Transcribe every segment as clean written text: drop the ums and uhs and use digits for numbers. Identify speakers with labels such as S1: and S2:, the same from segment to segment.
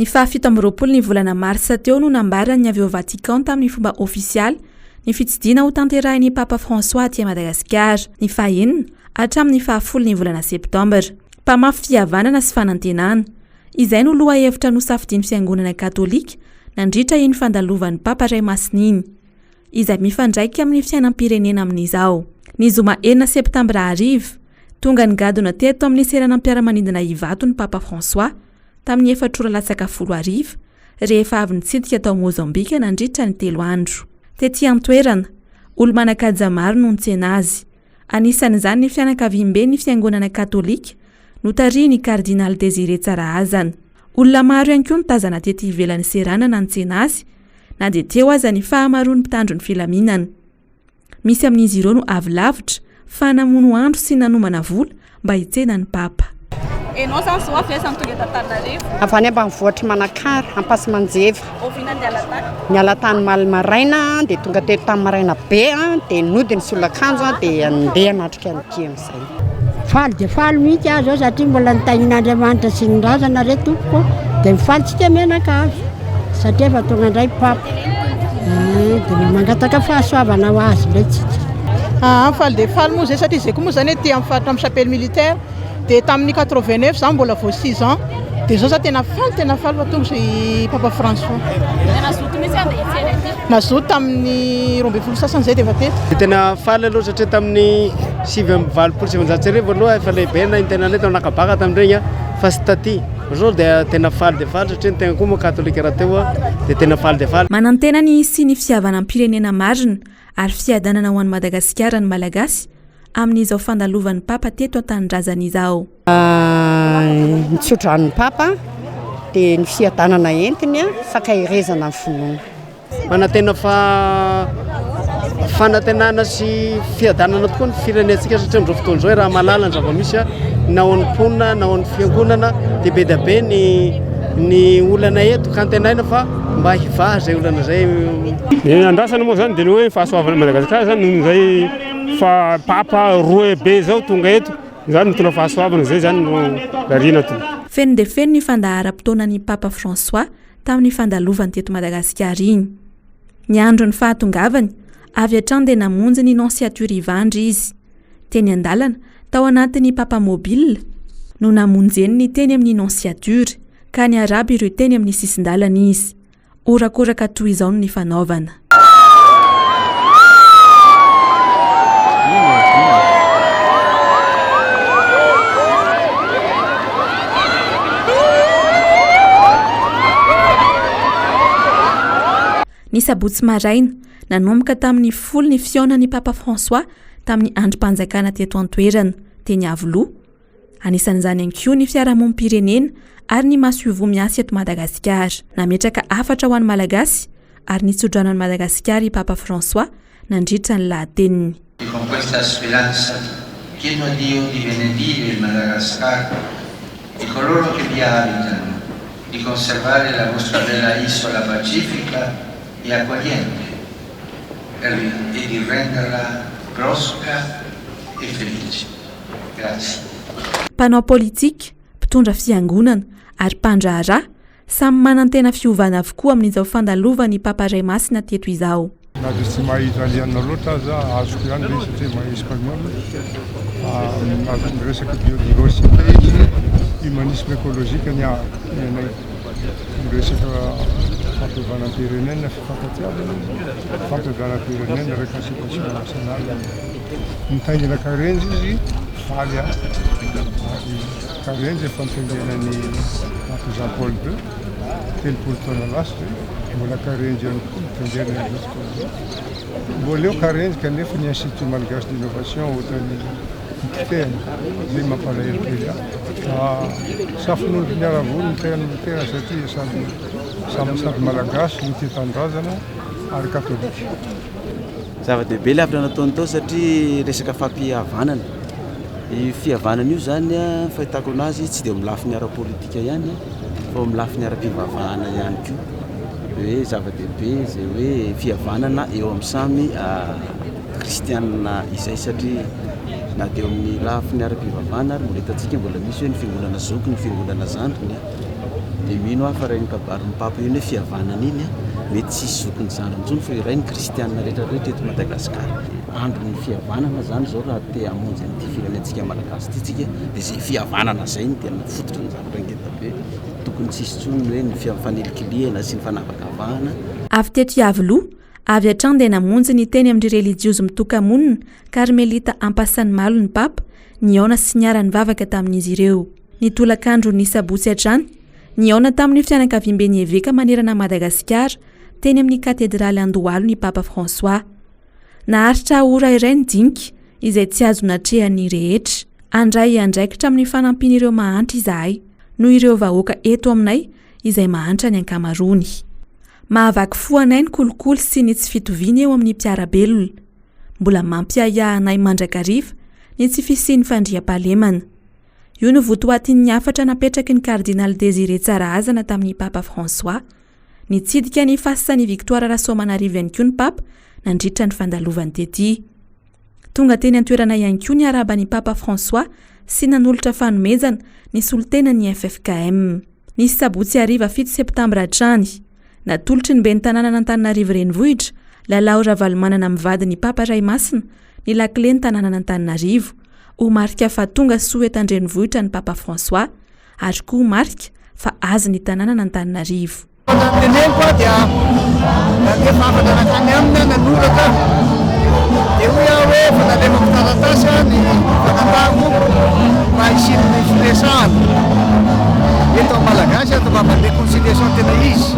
S1: Ny fahafito amby roapolo ny volana marsa teo no nambarany avy ao Vatican tamin'ny fomba ofisialy ny fitsidiana ho tanterahin'ny Papa Fransoa aty Madagasikara. Ny fahaenina hatramin'ny fahafolo ny volana Septambra. Mpamafy fihavanana sy fanantenana. Izay no loha hevitra nosafidian'ny Fiangonana Katolika nandritra iny fandalovan'ny Papa Iray Masina iny. Izay mifandraika amin'ny fiainam-pirenena amin'izao. Ny zoma 4 Septambra ariva, tonga nigadona teto amin'ny seranam-piaramanidina Ivato ny Papa Fransoa tamin'ny 4 rehefa avy nitsidika tao Mozambika nandritra ny 3 andro. Tety an-toerana, olo-manan-kaja maro no nitsena azy. Anisan'izany ny fianakaviam-ben'ny Fiangonana Katolika notariany Kardinal Désiré Tsarahazana. Olona maro ihany koa nitazana tety ivelan'ny serana nantsena azy, na dia teo aza ny fahamaroan'ny mpitandro ny filaminana. Misy amin'izy ireo no avy lavitra fa namono andro sy nanomana vola mba hitsena ny Papa.
S2: Enao zany zao avy aiza nitonga eto Antananarivo?
S3: Avy any ambanivohitra Manakara, Ampasimanjeva.
S2: Oviana niala tany?
S3: Niala tany Malmaraina, dia tonga teto tamin'ny Maraina be, dia nody ny solakanjo, dia andeha natrika an'ity amin'izay.
S4: Faly dia faly mihitsy aho zao satria mbola nitahin'Andriamanitra sy ny razana re tompoko, dia mifalytsika menaka avy satria efa tonga indray Papa. Dia mangataka fahasoavana ho azy ilay tsika.
S5: Faly dia faly moa zay satria zay koa moa zany ety amin'ny faritra amin'ny chapelle militaire dia tamin'ny 89 zany mbola vao 6 ans dia zao za tena faly fa tonga zay Papa Fransoa.
S2: Nazoto mihitsy andeha hitsena ity?
S5: Nazoto tamin'ny 12 sasany zay dia efa teto.
S6: Tena faly aloha satria tamin'ny 7 aloha efa lehibe na tena le tao nakabaka tamin'ireny fa sy taty. Zao dia tena faly satria tena koa moa katolika raha teo dia tena faly.
S1: Manantena ny sy ny fiavana am-pirenena marina ary fiadanana ho an'ny Madagasikara ny Malagasy amin'izao fandalovan'ny Papa teto an-tanindrazana izao.
S3: Nitsotran'ny Papa dia ny fiadanana entiny fakahirezana ny finoana.
S6: Manantena fanantenana sy fiadanana tokoa ny firenentsika satria amin'izao fotoana izao raha malala ny zava-misy na ao amin'ny mponina na ao amin'ny fiangonana dia be dia be ny olana eto ka antenaina fa mba hivaha zay olana zay.
S7: Andrasana moa zany dia ny hoe fahasoavana Madagasikara zany noho izay fa Papa roe be zao tonga eto zany mitondra fahasoavana zay zany no lariana to.
S1: Feno dia feno ny fandaharam-potoanan'ny Papa Fransoa tamin'ny fandalovany teto Madagasikara iny. Ny andro ny fahatongavany avy hatrany dia namonjy ny nonsiatura Ivandry izy. Teny an-dalana tao anatin'ny Papa mobile no namonjeny ny teny amin'ny nonsiatura ka ny arabo ireo teny amin'ny sisin-dalana izy. Orakoraka toy izao ny fanaovana. Ny sabotsy maraina nanomboka tamin'ny folo ny fiaonan'ny Papa Fransoa tamin'ny androm-panjakana teto an-toerana teny Avoloha. Anisan'izany ihany koa ny fiarahamonim-pirenena ary ny maso-ivo miasa eto Madagasikara. Nametraka 4 ho an'ny Malagasy ary nitsodranan'ny Madagasikara i Papa Fransoa nandritra ny lahateniny.
S8: Con questa speranza chiedo a Dio di benedire il Madagascar e coloro che vi abitano, di conservare la vostra bella isola pacifica e accogliente e di renderla prospera e felice. Grazie.
S1: Mpanao politika, mpitondra fiangonana ary mpandraharaha samy manantena fiovana avokoa amin'izao fandalovany Papa Iray Masina teto izao.
S9: Na dia tsy mahay italiana loatra za azoko ihany le satria mahay espaniola resaka biodiversité humanisme écologique ny anay resaka fampiovanam-pirenena fifankatiavana fampiovanam-pirenena réconciliation nationale nitaingina karenjy izy faly karenjy efa nitaingenany Pape Jean Paul II 30 taona lasitra mbola karenjy ihany koa nitaingenany mbola eo karenjy kanefa ny institut malgache d'innovation ohatrany mititehana zay mampalahelo tena safin'olo miaravolo mitehana mitehana satria samy malagasy mitetan-drazana ary katolika.
S10: Zava-dehibe lavitra nataony tao satria resaka fampihavanana. I fihavanana io zany fahitako anazy tsy dia milafiny ara-politika ihany fa milafiny ara-pivavahana ihany koa. Hoe zava-dehibe zay hoe fihavanana eo amin'ny samy kristianina izay satria na dia amin'ny lafiny ara-pivavahana ary mbola hitantsika mbola misy hoe ny fiangonana zoky ny fiangonana zandriny dia mino aho fa ray ny kabaron'ny papa io ny hoe fihavanana iny a mety tsisy zokony zany intsony fa ray ny kristianina rehetrarehetra eto Madagasikara. Andron'ny fihavanana zany zao raha te hamonjy an'ity firenentsika malagasy ity tsika dia zay fihavanana zay ny tena fototra ny zavatra ngeda be. Tokony tsisy tsony hoe ny fifanelokiliana sy ny fanavakavahana.
S1: Avy teto Iavoloha, avy hatrany dia namonjy ny teny amin'ny religiozy mitoka-monina Karmelita Ampasan'ny Malo ny papa, niaona sy niara nivavaka tamin'izy ireo. Ny tolakandro ny sabotsy hatrany, niaona tamin'ny fianakaviam-ben'ny eveka manerana Madagasikara teny amin'ny katedraly Andohalo ny papa Fransoa. Naharitra ora iray ny dinky izay tsy azo natrehany rehetra. Andray andraikitra amin'ny fanampin'ireo mahantra izahay noho ireo vahoaka eto aminay izay mahantra ny ankamarony. Mahavaky foanay ny kolikoly sy ny tsy fitoviana eo amin'ny mpiarabelona. Mbola mampiahiahanay mandrakariva ny tsy fisian'ny fandriam-pahalemana. Io no votoatin'ny hafatra napetraky ny kardinal Désiré Tsaraazana tamin'ny papa Fransoa. Nitsidika ny fasan'ny Victoire Rasoamanarivo ihany koa ny papa nandritra ny fandalovany tety. Tonga teny an-toerana ihany koa ny araban'ny papa Fransoa sy nanolotra fanomezana ny solontenan'ny FFKM. Nisy sabotsy hariva 7 septambra hatrany. Natolotry ny ben'ny tanàna n'Antananarivo renivohitra, lalao ravalomanana amin'ny vadiny papa Raimasina, ny lakile ny tanàna n'Antananarivo, ho marika fa tonga soa eto an-drenivohitra ny papa Fransoa, ary koa marika fa azy ny tanàna n'Antananarivo.
S11: Tenenko dia nandefa afaka nakany amina nanoraka dia hoe aho hoe fa nalefako taratasy ny fanantango mba hisin'ny firesahana eto Malagasy atao mba mandeha conciliation tena izy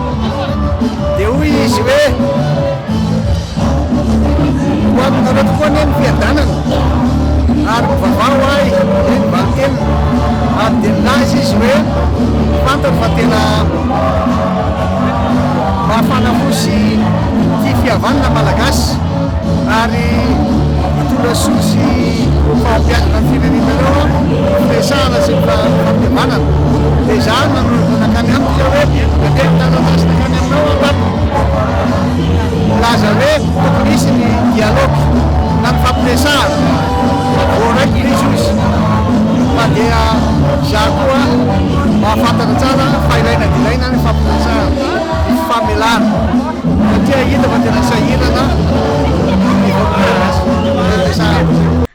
S11: dia hoy izy hoe hoatinareo tokoa ny ny fiadanana ary mivavao ahy eny mbalotena ary dia nilaza izy hoe fantany fa tena mahafana fosy ty fihavanana Malagasy ary mitondra soa sy fampianana ny firenenareo firesahana sy fampihavanana dia zany nanakany amiko zao hoe nandeha taratasy nakany aminao papa laza hoe tokony misy ny dialogue na ny fampiresahana vo raiky izy izy fa dia za koa mahafantana tsara fa ilaina dilaina ny fampiresahana famelana satria hita fa tena sahirana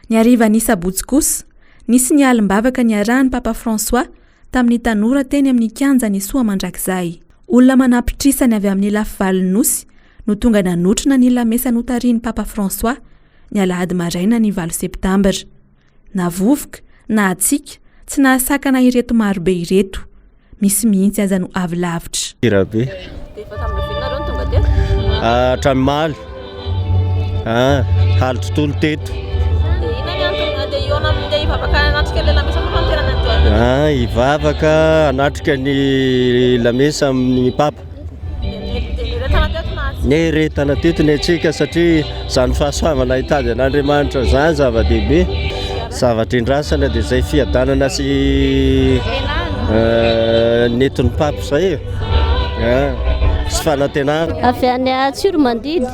S1: ny hariva ny sabotsy kosa nisy ny alim-bavaka ny arahan'ny papa Fransoa tamin'ny tanora teny amin'ny kianja ny soa mandrakizay. Olona manapitrisany avy amin'ny lafivaliny nosy no tonga nanotrona ny lamesa notarian'ny papa Fransoa ny Alahady maraina ny 9 septambra. Na vovoka na atsika tsy nahasakana ireto marobe ireto, misy mihitsy aza no avy lavitra.
S12: Irabe Tramimaly haly tontolo teto ivavaka anatrika ny lamesa amin'ny papa ny retana teto ny atsika satria zany fahasoavana hitady an'Andriamanitra zany zava-dehibe zavatra indrasana dia zay fiadanana sy neton'ny papa zay sy fanantenana
S13: avy any Tsyromandidy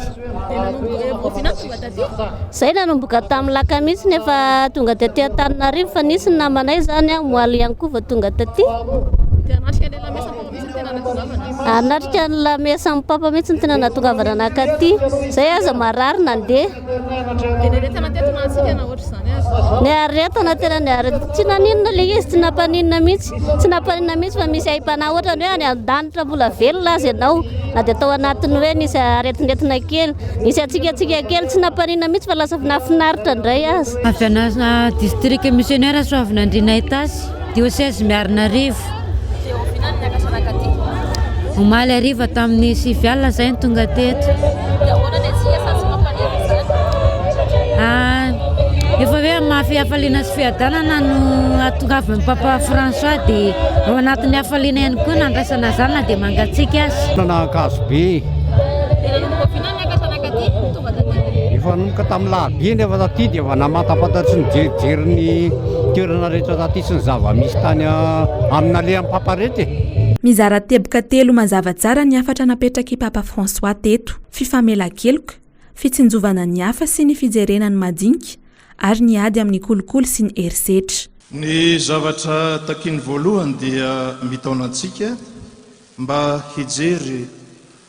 S13: zay nanomboka tamin'ny lakamitsy nefa tonga taty Antananarivo fa nisy ny namanay zany moaly ihany koa va tonga taty anatrika ny lamesa amin'ny papa mihitsy ny tena natongavana nakaty zay aza marary nandeha ny aretana tena ny aretana tsy naninona le izy tsy nampaninona mihitsy fa misy ahipana ohatrany hoe any an-danitra mbola velona azy ianao na dia atao anatiny hoe nisy aretinetina kely nisy atsikatsika kely tsy nampaninona mihitsy fa lasa nafinaritra indray azy.
S14: Avy ana district missionnaire Soavinandriana Itasy diocèse Miarinarivo omaly ariva tamin'ny 9 alina zay ny tonga teto. Efa hoe mafy hafaliana sy fiadanana no atongavin'ny papa Fransoa dia ao anatin'ny hafaliana ihany koa nandraisana zany na dia mangatsika azy.
S15: Nanankazo be efa nomboka tamin'ny lahabe nefa taty dia efa namatapatatry ny jerijery ny toerana rehetra taty sy ny zava-misy tany amin'ny alehan'ny papa rehetra.
S1: Mizara teboka telo mazava tsara ny hafatra napetraky papa Fransoa teto: fifamela-keloka, fitsinjovana ny hafa sy ny fijerenany madinika ary ny ady amin'ny kolikoly sy ny herisetra.
S16: Ny zavatra takiany voalohany dia mitaona antsika mba hijery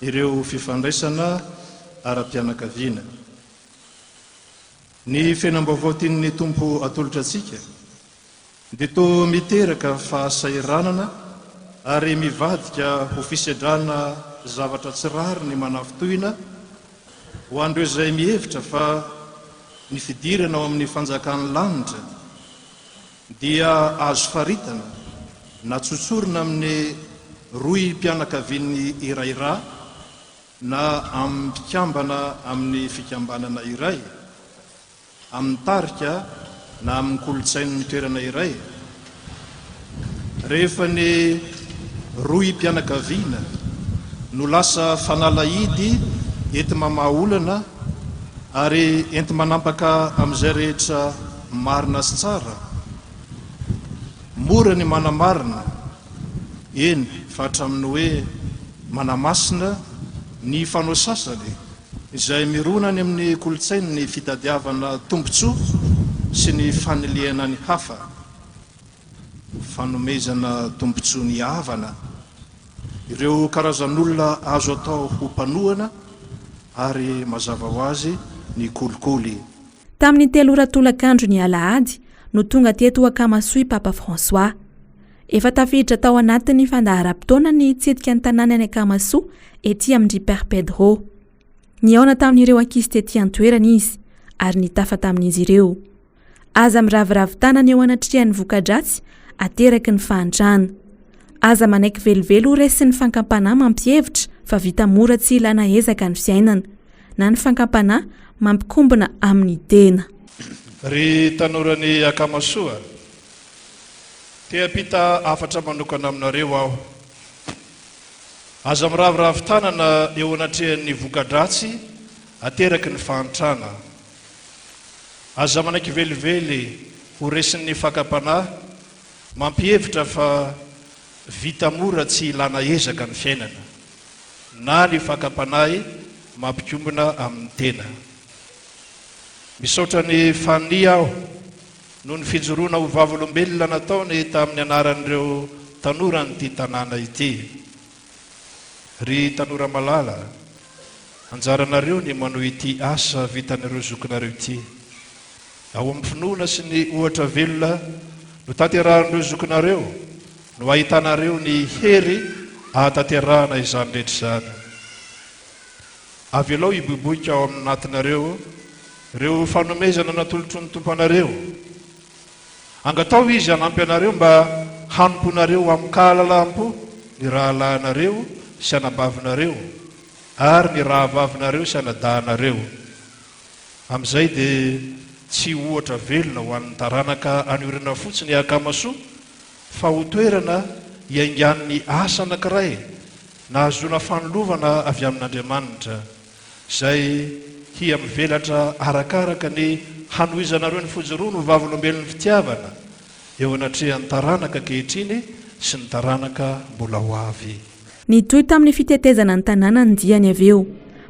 S16: ireo fifandraisana ara-pianakaviana. Ny fiainam-baovao tian'ny tompo atolotra atsika dia toa miteraka fahasairanana ary mivadika ho fisedrana zavatra tsirary ny manafitohina ho andreo izay mihevitra fa ny fidirana ao amin'ny fanjakan'ny lanitra dia azo faritana na tsotsorina amin'ny roy mpianakaviany iraira na amin'ny mpikambana amin'ny fikambanana iray, amin'ny tarika na amin'ny kolotsain'ny toerana iray. Rehefa ny roy mpianakaviana no lasa fanalahidy enti mamaolana ary enti manampaka amin'izay rehetra marina sy tsara, mora ny manamarina, eny fa hatramin'ny hoe manamasina ny fanao sasany izay mironany amin'ny kolotsainy ny fitadiavana tombontsoa sy ny faniliana ny hafa, fanomezana tombontsoa ny havana. Ireo karazan'olona azo atao ho mpanohana ary mazava ho azy ny kolikoly.
S1: Tamin'ny 3 oratolakandro ny Alahady no tonga teto Akamasoa i Papa Fransoa. Efa tafiditra tao anatin'ny fandaharam-potoana ny hitsidika ny tanàna any Akamasoa ety amin'ny Perpedro. Niaona tamin'ireo ankizy tetỳ an-toerana izy ary nitafa tamin'izy ireo. Aza miraviravin-tanana eo anatrihan'ny voka-dratsy ateraky ny fahantrana. Aza manaiky velivelo resy ny fankampanahy mampihevitra fa vita mora tsy ilana ezaka ny fiainana, na ny fankampanahy mampikombona amin'ny tena.
S16: Ry tanorany Akamasoa, te-apita afatra manokana aminareo aho. Aza miraviravin-tanana eo anatrehan'ny voka-dratsy ateraky ny fahantrana. Aza manaiky velively ho resin'ny fankampanahy mampihevitra fa vita mora tsy ilana ezaka ny fiainana, na ny fankampanahy mampikombona amin'ny tena. Misaotra ny fania aho noho ny fijoroana ho vavolombelona nataony tamin'ny anaran'ireo tanora nyity tanàna ity. Ry tanora malala, anjaranareo ny manao ity asa vitan'ireo zokinareo ity. Ao amin'ny finoana sy ny ohatra velona no tanterahan'ireo zokinareo, no ahitanareo ny hery ahatanterahana izany rehetra izany. Avy alao hiboiboika ao amin'ny natinareo ireo fanomezana natolotro ny tompanareo. Angatao izy hanampy anareo mba hanomponareo amin'ny kahalalam-po ny rahalahinareo sy anabavinareo ary ny rahavavinareo sy anadahanareo. Amin'izay dia tsy ohatra velona ho an'ny taranaka anyorana fotsiny Akamasoa fa ho toerana hiaingan'ny asa anankiray nahazona fanolovana avy amin'Andriamanitra izay hiamivelatra arakaraka ny hanohizanareo ny fojoroano ho vavolombelon'ny fitiavana eo anatrehan'ny taranaka ankehitriny sy ny taranaka mbola ho avy.
S1: Nitoy tamin'ny fitetezana ny tanàna ny diany avy eo,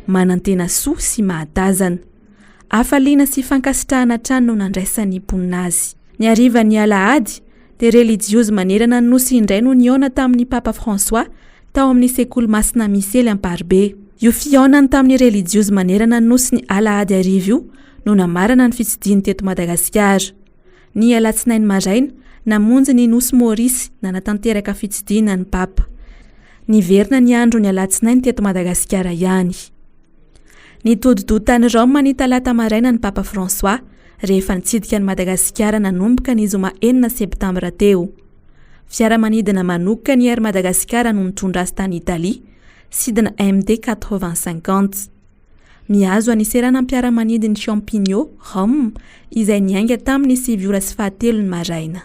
S1: manantena soa sy mahatazana. Afaliana sy fankasitrahana trano no nandraisan'ny mponina azy. Ny harivan'ny Alahady dia religiozy manerana ny nosy indray no niaona tamin'ny Papa Fransoa tao amin'ny sekoly masina misely Amparibe. Io fiaonany tamin'ny religiozy manerana ny nosy ny Alahady arivo io no namarana ny fitsidiny teto Madagasikara. Ny alatsinainy maraina namonjy ny nosy Maurice nanatanteraka fitsidina ny Papa. Niverina ny andro ny alatsinainy teto Madagasikara ihany. Nitodi-do tany Roma ny talata maraina ny Papa Fransoa rehefa nitsidika ny Madagasikara nanomboka ny zoma 4 Septambra teo. Fiaramanidina manoka ny Air Madagasikara no nitondra azy tany Italia, sidina MD 450. Miazo aniserana mpiaramanidiny Champignon, Rome, izay niainga tamin'ny 9 ora sy 7 ny maraina.